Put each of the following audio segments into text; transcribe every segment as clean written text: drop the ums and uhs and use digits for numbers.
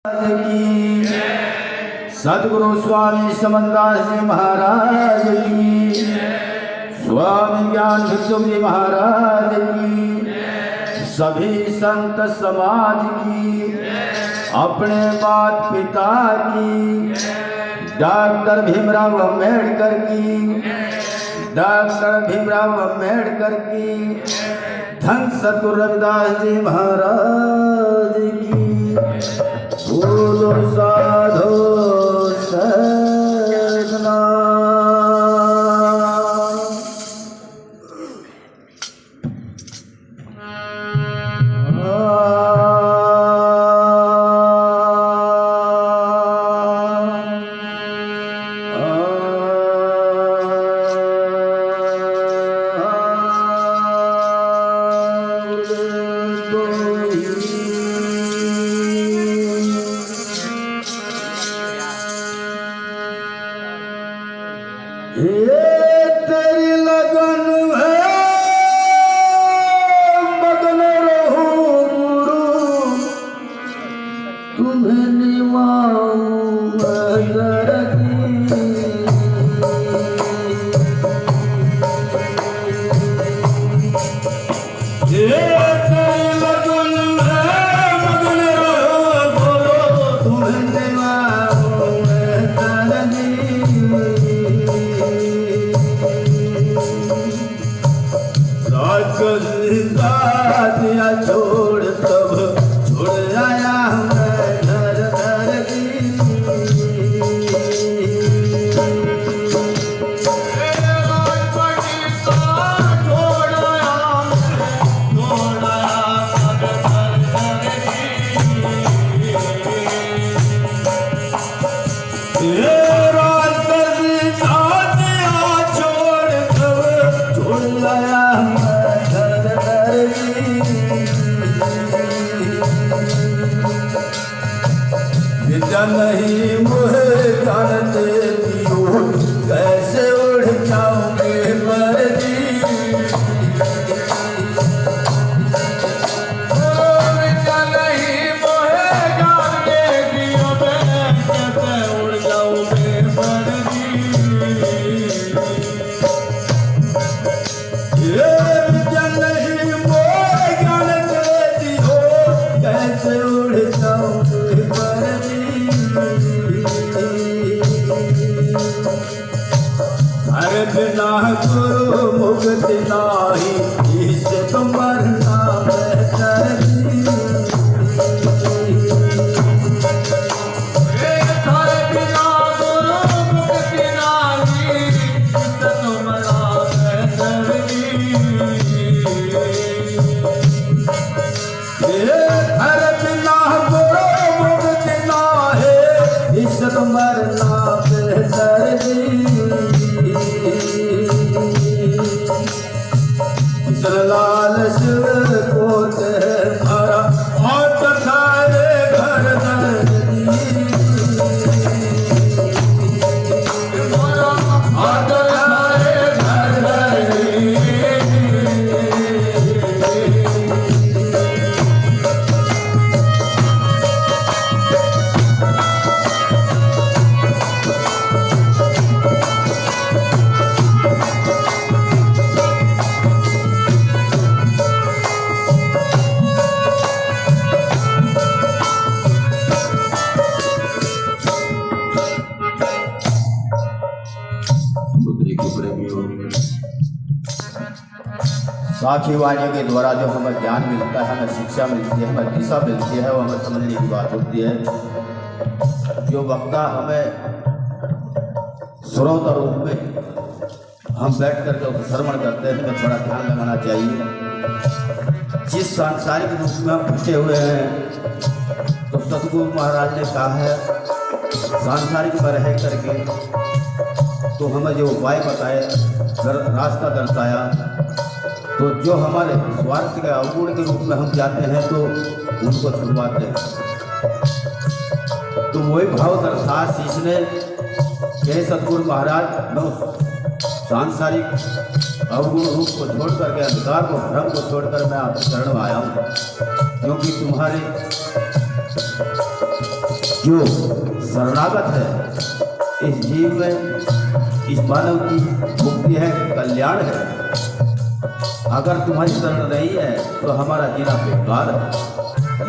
की सद्गुरु स्वामी समनदास जी महाराज की, स्वामी ज्ञान भिक्षु जी महाराज की, सभी संत समाज की, अपने माता पिता की, डॉक्टर भीमराव अम्बेडकर की, डॉक्टर भीमराव अम्बेडकर की, धन सद्गुरु रविदास जी महाराज की। बोलो साधो सदना। तेरी लगन है मगन रहो गुरु, तुम्हें निभाऊं दिया छोड़ तब छोड़ आया मैं घर घर की। नहीं मुझे जानते दियो कैसे उड़ जाऊंगे मर्जी, नहीं मुझे जानते दियो मैं कैसे उड़ जाऊंगे मर्जी। ये नहीं मुझे जानते दियो कैसे उड़ जाऊंगे मर्जी। बिना गुरु मुक्ति नाही, इसे तुम मरना बेहतर। बिना गुरु मुक्ति नाही, इसे तुम मरना बेहतर। बिना गुरु मुक्ति नाही, इसे तुम मरना बेहतर। लाल शिव को भरा और सारे घर साखी वाणी के द्वारा जो हमें ज्ञान मिलता है, हमें शिक्षा मिलती है, हमें दिशा मिलती है, वो हमें समझने की बात होती है। जो वक्ता हमें श्रोता रूप में हम बैठ करके उसको श्रवण करते हैं, हमें थोड़ा ध्यान लगाना चाहिए। जिस सांसारिक रूप में हम फंसे हुए हैं, तो सतगुरु महाराज ने कहा है सांसारिक में रह करके तो हमें जो उपाय बताए, रास्ता दर्शाया, तो जो हमारे स्वार्थ के अवगुण के रूप में हम जाते हैं तो उनको छुड़वाते हैं। तो वही भाव दर्शा शीश ने कहे सतगुरु महाराज, मैं सांसारिक अवगुण रूप को छोड़ करके, अंधकार को, भ्रम को छोड़कर मैं आपके शरण में आया हूँ, क्योंकि तुम्हारे जो शरणागत है इस जीव में, इस मानव की मुक्ति है, कल्याण है। अगर तुम्हारी शरण नहीं है तो हमारा जीना बेकार है।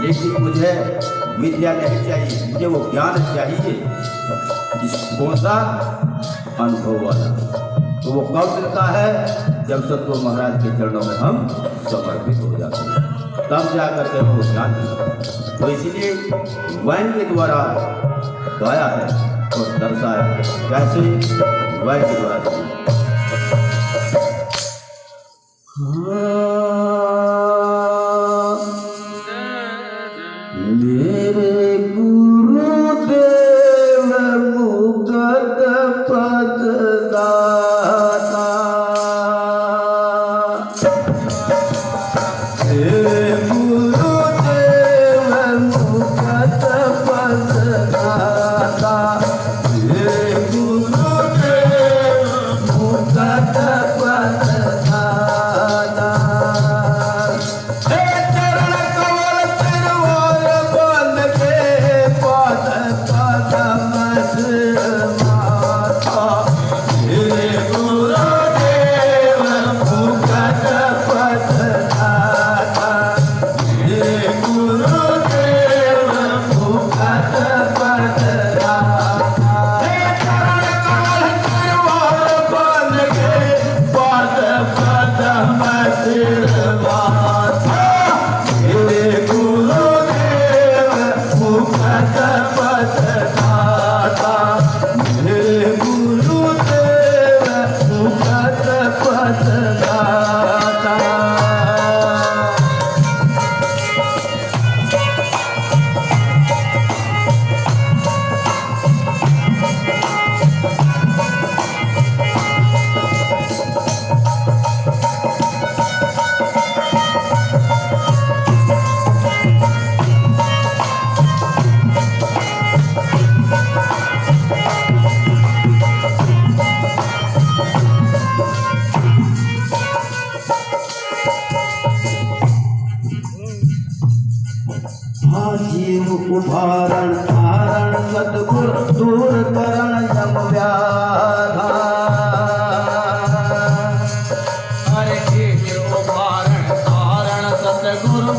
लेकिन मुझे विद्या नहीं चाहिए, मुझे वो ज्ञान चाहिए। कौन सा? अनुभव वाला। तो वो कब मिलता है? जब सतगुरु महाराज के चरणों में हम समर्पित हो जाते हैं, तब जाकर के वो ज्ञान मिलता है। तो इसलिए वैन के द्वारा गाया है और दर्शाया है। कैसे? वैन के द्वारा। मेरे गुरुदेव मुगत पद दाता, मेरे गुरुदेव मुगत पद दाता, मेरे गुरुदेव मुगत पद दाता। जीव उभारण धारण सतगुर दूर करण यम व्याधा। हरे जीव उभारण धारण सतगुरु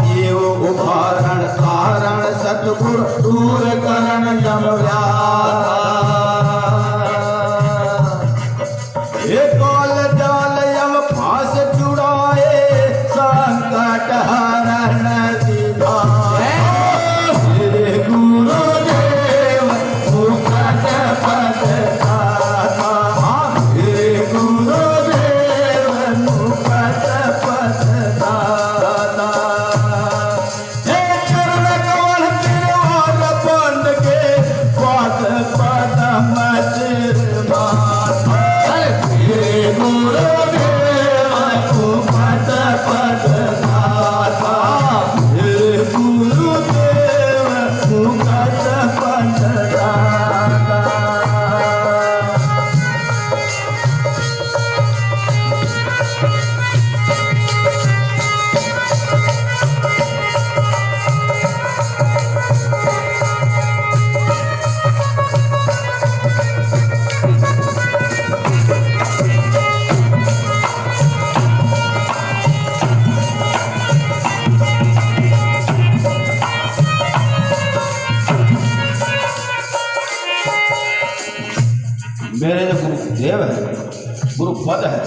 जीव उभारण धारण सतगुर दूर करण यम व्याधा। संकट हरण विधान, मेरे गुरुदेव मुगत पद दाता, मेरे गुरुदेव मुगत पद दाता। हे चरण कमल तिरवार बंद के पद पदम सिर माथा, मेरे गुरुदेव मुगत पद दाता, हे गुरुदेव मुगत पद दाता। मेरे जो गुरुदेव है, गुरुपद है,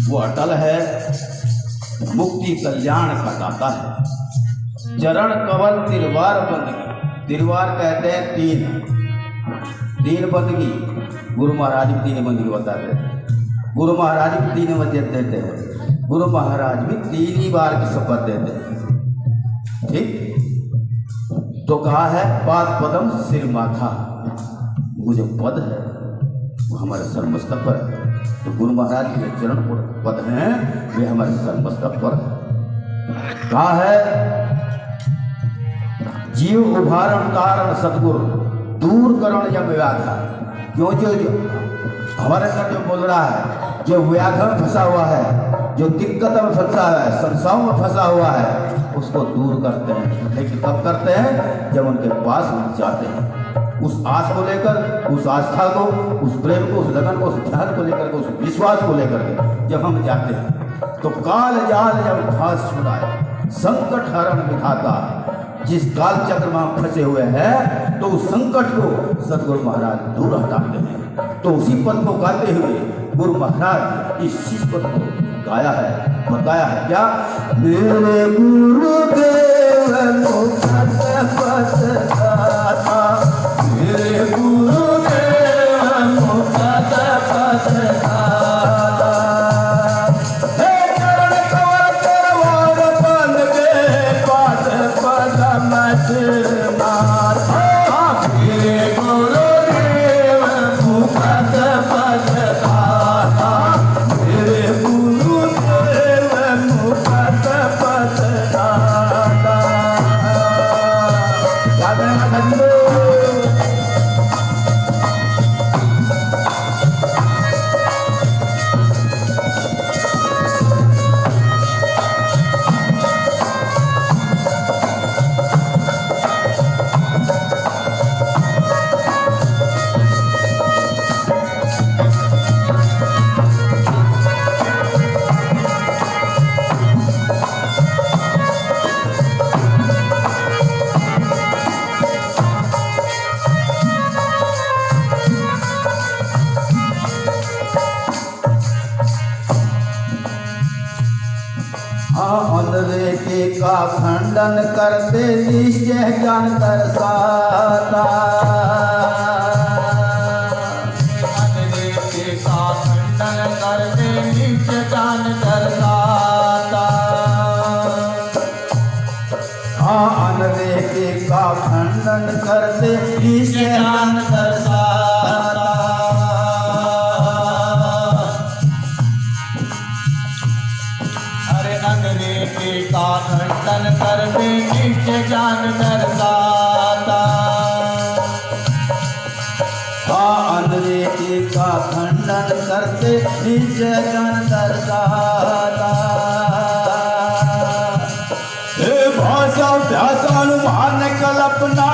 वो अटल है, मुक्ति कल्याण का दाता है। चरण कवल तिरवार बंदगी, तिरवार कहते हैं तीन बंदगी। गुरु महाराज भी तीन बंदगी बताते हैं, गुरु महाराज भी तीन वचन देते हैं, गुरु महाराज भी 3 ही बार की शपथ देते हैं। ठीक, तो कहा है पाद पदम सिर माथा, वो जो पद है वो हमारे सर्वमस्तक पर है। तो गुरु महाराज के चरण पद हैं, वे हमारे सर्वमस्तक पर है। कहा है जीव उभारण कारण सतगुरु दूर करण या व्याधा। क्यों? जो हमारे अंदर जो बोल रहा है, जो व्याघ्र फंसा हुआ है, जो दिक्कत में फंसा है, संसारों में फंसा हुआ है, उसको दूर करते हैं। लेकिन कब करते हैं? जब उनके पास हम जाते हैं, उस आस को लेकर, उस आस्था को, उस प्रेम को, उस लगन को, उस ध्यान को लेकर के, उस विश्वास को लेकर के जब हम जाते हैं तो काल जाल जब घास छुड़ाए, संकट हरण विधाता, जिस काल चक्र में हम फंसे हुए हैं तो उस संकट को सदगुरु महाराज दूर हटाते हैं। तो उसी पद को गाते हुए गुरु महाराज इस शीश पद को गाया है, बताया है क्या? मेरे गुरुदेव मुखत पद गाता, मेरे गुरुदेव मुखत पद गाता, हे चरण कमल करवार बन के पाद पदम सिरनाथ, मेरे गुरुदेव मुखत पद गाता, मेरे गुरुदेव मुखत पद गाता। अंधेरे का खंडन करते निश्चय ज्ञान दर्शाता, अंधेरे का खंडन करते निश्चय ज्ञान दर्शाता, अंधेरे का खंडन करते निश्चय ज्ञान दर्शाता। अंधेरे का खंडन करते निश्चय ज्ञान दर्शाता, अंधेरे का खंडन करते निश्चय ज्ञान दर्शाता। भाषा व्यास अनुमान कल्पना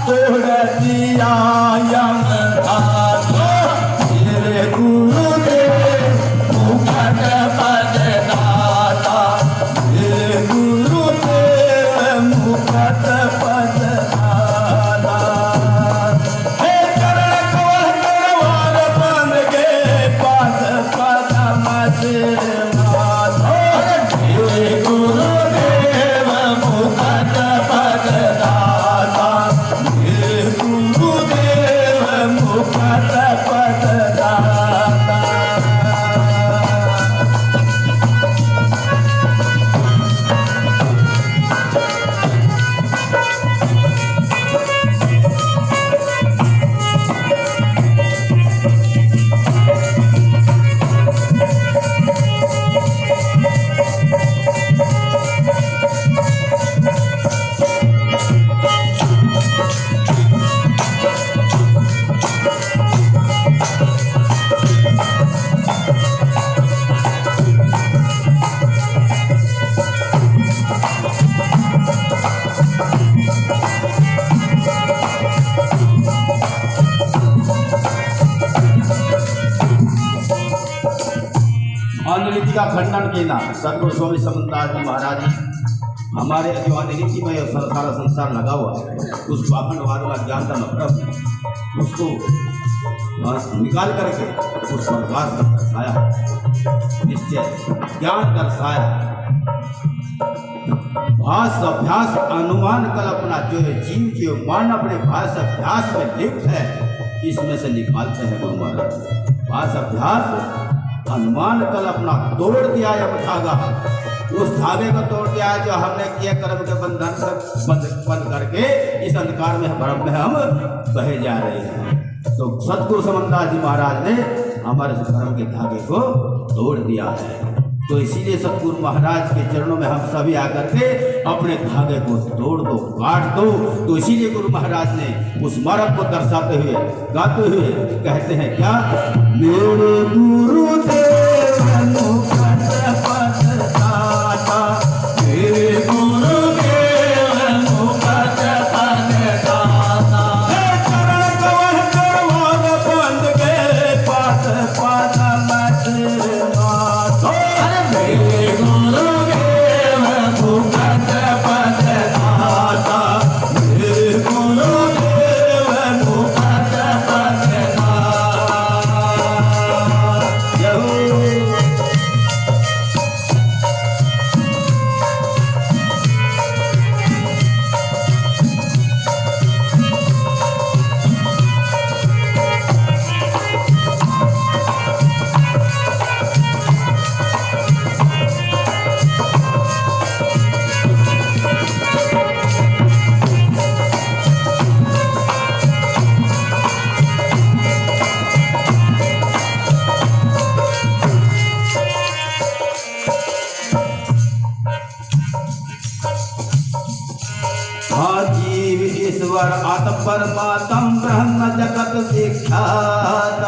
तोड़ दिया यम धाता, मेरे गुरुदेव मुखत पद दाता, मेरे गुरुदेव मुखत पद दाता, हे चरण कमल करवार बन के पाद पदम सिरनाथ, मेरे गुरुदेव मुखत पद दाता, मेरे गुरुदेव मुखत पद दाता। अंधनीति का खंडन किया सदगुरु स्वामी समन्दास जी महाराज जी, हमारे जो अंधनीति में सारा संसार लगा हुआ है, उस पाखंडवाद का ज्ञान का मतलब उसको निकाल करके उस प्रकाश का दर्शाया, निश्चय ज्ञान दर्शाया। भाष अभ्यास अनुमान कल्पना जो है जीव जो मन अपने भाष अभ्यास में लिप्त है, इसमें से निकालते हैं गुरु महाराज। भाष अभ्यास अनुमान कल्पना तोड़ दिया यम धागा, उस धागे को तोड़ दिया जो हमने किए कर्म के बंधन से बंद करके इस अंधकार में भ्रम में हम बहे जा रहे हैं। तो सदगुरु समन्दास जी महाराज ने हमारे धर्म के धागे को तोड़ दिया है। तो इसीलिए सदगुरु महाराज के चरणों में हम सभी आकर के अपने धागे को तोड़ दो, काट दो। तो इसीलिए गुरु महाराज ने उस मार्ग को दर्शाते हुए गाते हुए कहते हैं क्या, मेरे गुरुदेव मुखत जीव ईश्वर आत्म परमात्म ब्रह्म जगत विख्यात।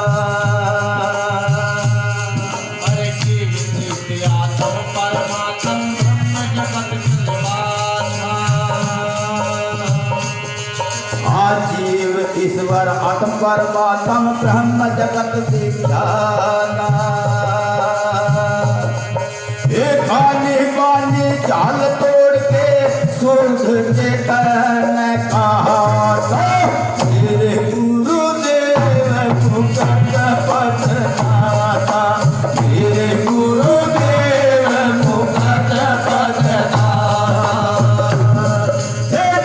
अरे जीव ईश्वर आत्म परमात्म ब्रह्म जगत विख्याता। जीव ईश्वर आत्म परमात्म ब्रह्म जगत विख्यात। खाने पानी जाल तोड़ के सुध के करने कहा मेरे गुरुदेव मुकट पथराता। मेरे गुरुदेव मुकट पथराता।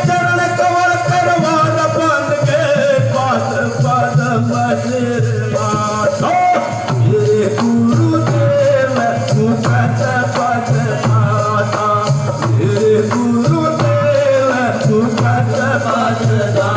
चरण कमल करवान बन के पद पद मजराता। मेरे गुरुदेव मुकट पथराता। मेरे गुरुदेव मुकट पथराता।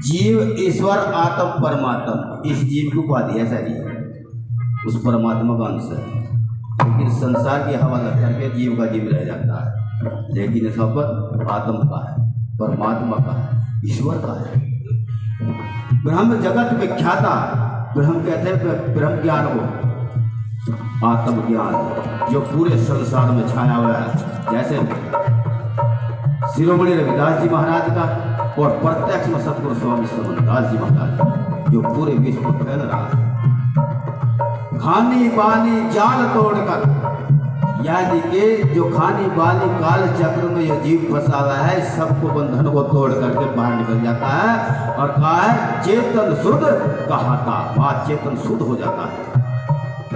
जीव ईश्वर आत्म परमात्म इस जीव की उपाधि है सारी उस परमात्मा का अंश है। लेकिन संसार की हवाला करके जीव का जीव रह जाता है। लेकिन सब आत्म का है, परमात्मा का है, ईश्वर का है। ब्रह्म जगत विख्याता। ब्रह्म कहते हैं ब्रह्म ज्ञान को, आत्म ज्ञान जो पूरे संसार में छाया हुआ है। जैसे शिरोमणि रविदास जी महाराज का और प्रत्यक्ष में सतगुरु स्वामी समनदास जी महाराज जो पूरे विश्व को फैल रहा है। खानी बानी जाल तोड़कर, यानी कि जो खानी बानी काल चक्र में यह जीव फंसा हुआ है, सबको बंधन को तोड़ करके बाहर निकल जाता है। और कहा है चेतन शुद्ध कहाता, बात चेतन शुद्ध हो जाता है।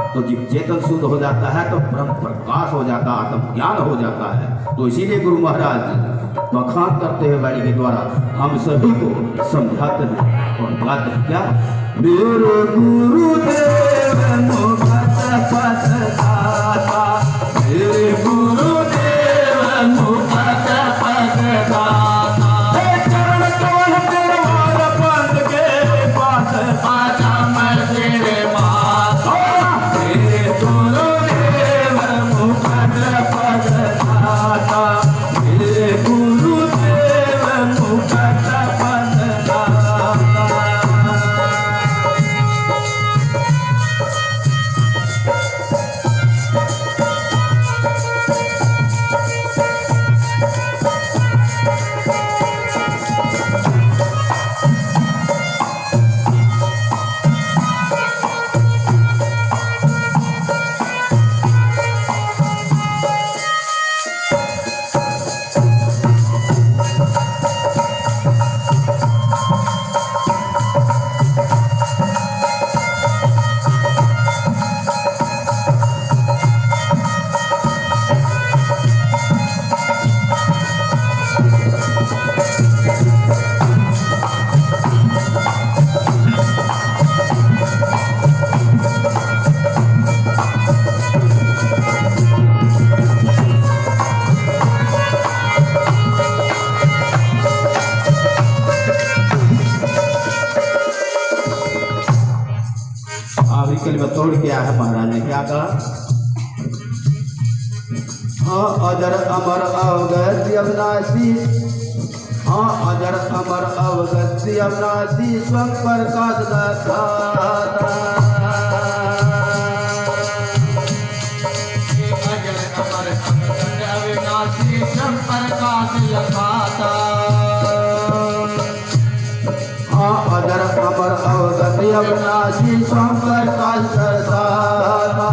तो जब चेतन शुद्ध हो जाता है तो ब्रह्म प्रकाश हो जाता है, आत्म ज्ञान हो जाता है। तो इसीलिए गुरु महाराज बखान करते हैं वाणी के द्वारा हम सभी को समझाते हैं और गाते हैं क्या। मेरे गुरुदेव मुकट पथराता। मेरे गुरुदेव मुकट पथराता। चरण कमल करवान बन के पास पाचा मैं तेरे माता। मेरे गुरुदेव मुकट पथराता। मेरे गुरुदेव मुकट पथराता। तोड़ के आया है महाराज ने क्या कहा। हाँ अजर अमर अवगति अविनाशी। हाँ अजर अमर अवगति अविनाशी स्वयं प्रकाश दाता। अजर अमर अवगति अविनाशी स्वयं प्रकाश दाता। अजर अमर अवगति अविनाशी स्वयं प्रकाश दाता।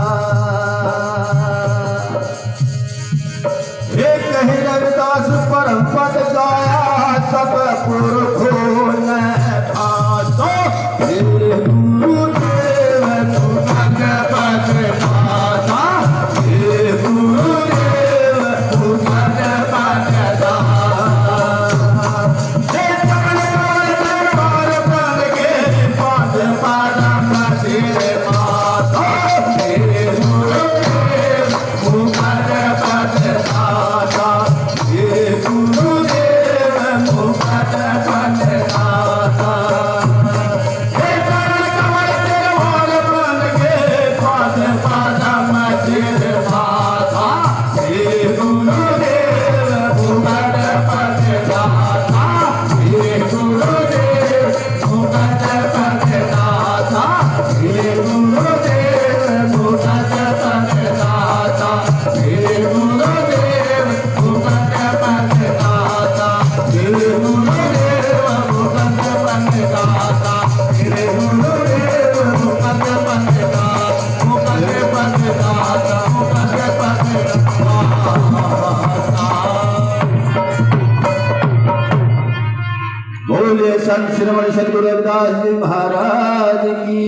संत शिरोमणि सतगुरु रविदास जी महाराज की,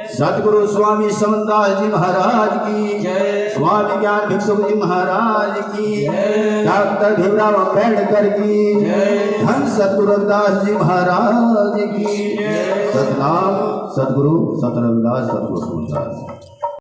सतगुरु स्वामी समनदास जी महाराज की, स्वामी ज्ञान भिक्षुक जी महाराज की, डॉक्टर भीमराव अम्बेडकर की, धन सतगुरु रविदास जी महाराज की। सतनाम सतगुरु सत रविदास सतगुरु सूरदास।